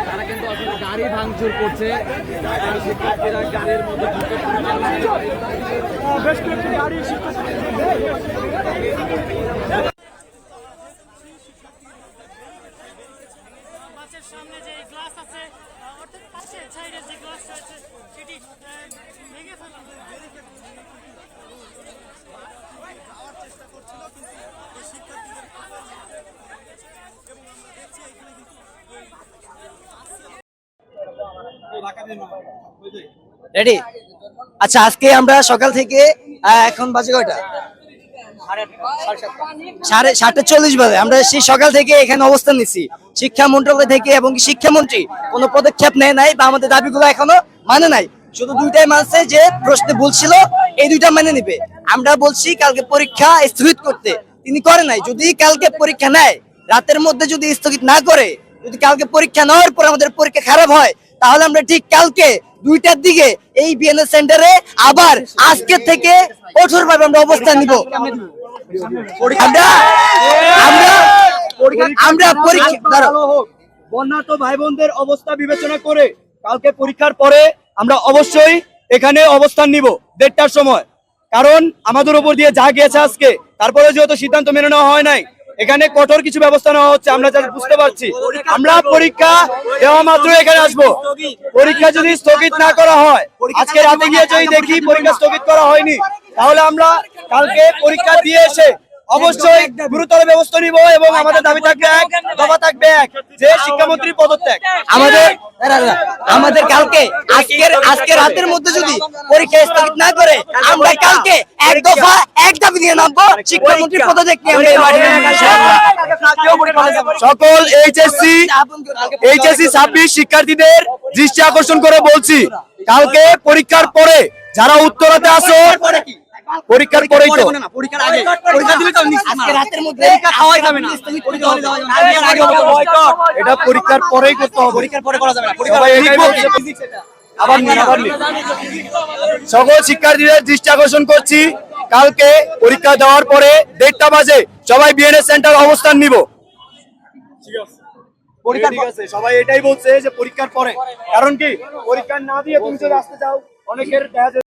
তারা কিন্তু আসলে গাড়ি ভাঙচুর করছে, শিক্ষার্থীরা গাড়ির মধ্যে বেশ কয়েকটি গাড়ি সামনে যে গ্লাস আছে অর্থাৎ পাশে সাইডের যে গ্লাসটা আছে সেটি ভেঙে ফেলা যাওয়ার চেষ্টা করছিল, কিন্তু শিক্ষার্থীদের এবং আমরা দেখছি এখানে কিন্তু রেডি। আচ্ছা, আজকে আমরা সকাল থেকে এখন বাজে কয়টা? 7:40 বাজে আমরা সেই সকাল থেকে এখানে অবস্থান নিচ্ছি। শিক্ষা মন্ত্রণালয় থেকে এবং শিক্ষামন্ত্রী কোনো পদক্ষেপ নেয় নাই বা আমাদের দাবিগুলো এখনো মানে নাই। শুধু দুইটাই মানছে যে প্রশ্নে ভুল ছিল, এই দুইটা মেনে নিবে। আমরা বলছি কালকে পরীক্ষা স্থগিত করতে, তিনি করে নাই। যদি কালকে পরীক্ষা নেয়, রাতের মধ্যে যদি স্থগিত না করে, যদি কালকে পরীক্ষা নেওয়ার পর আমাদের পরীক্ষা খারাপ হয়, তাহলে আমরা ঠিক কালকে 2টার দিকে এই বিএনএস সেন্টারে আবার আজকে থেকে কঠোরভাবে আমরা অবস্থান নিব। বন্যার্ত ভাই বোনদের অবস্থা বিবেচনা করে কালকে পরীক্ষার পরে আমরা অবশ্যই এখানে অবস্থান নিব 1:30টার সময়। কারণ আমাদের উপর দিয়ে যা গিয়েছে আজকে, তারপরে যেহেতু সিদ্ধান্ত মেনে নেওয়া হয় নাই, এখানে কঠোর কিছু ব্যবস্থা নেওয়া হচ্ছে। আমরা যা বুঝতে পারছি, আমরা পরীক্ষা দেওয়া মাত্র এখানে আসবো। পরীক্ষা যদি স্থগিত না করা হয়, আজকে রাতে গিয়ে যদি দেখি পরীক্ষা স্থগিত করা হয়নি, তাহলে আমরা কালকে পরীক্ষা দিয়ে এসে অবশ্যই গুরুতর ব্যবস্থা নিব এবং আমাদের দাবি থাকবে এক, দফা থাকবে এক, যে শিক্ষামন্ত্রীর পদত্যাগ। আমাদের কালকে আজকে রাতের মধ্যে যদি পরীক্ষা স্থগিত না করে, আমরা কালকে এক দফা এক দাবি নিয়ে নামবো, শিক্ষামন্ত্রীর পদত্যাগ নিয়ে। সকল এইচএসসি 26 শিক্ষার্থীদের দৃষ্টি আকর্ষণ করে বলছি, কালকে পরীক্ষার পরে যারা উত্তরাতে আসো, পরীক্ষার পরেই তো এটা পরীক্ষার পরেই করতে হবে, পরীক্ষার পরে করা যাবে না। সকল শিক্ষার্থীদের দৃষ্টি আকর্ষণ করছি, কালকে পরীক্ষা দেওয়ার পরে 1:30টা বাজে সবাই বিএনএস সেন্টার অবস্থান নিব। সবাই এটাই বলছে যে পরীক্ষার পরে, কারণ কি পরীক্ষা না দিয়ে তুমি যদি আসতে চাও, অনেকের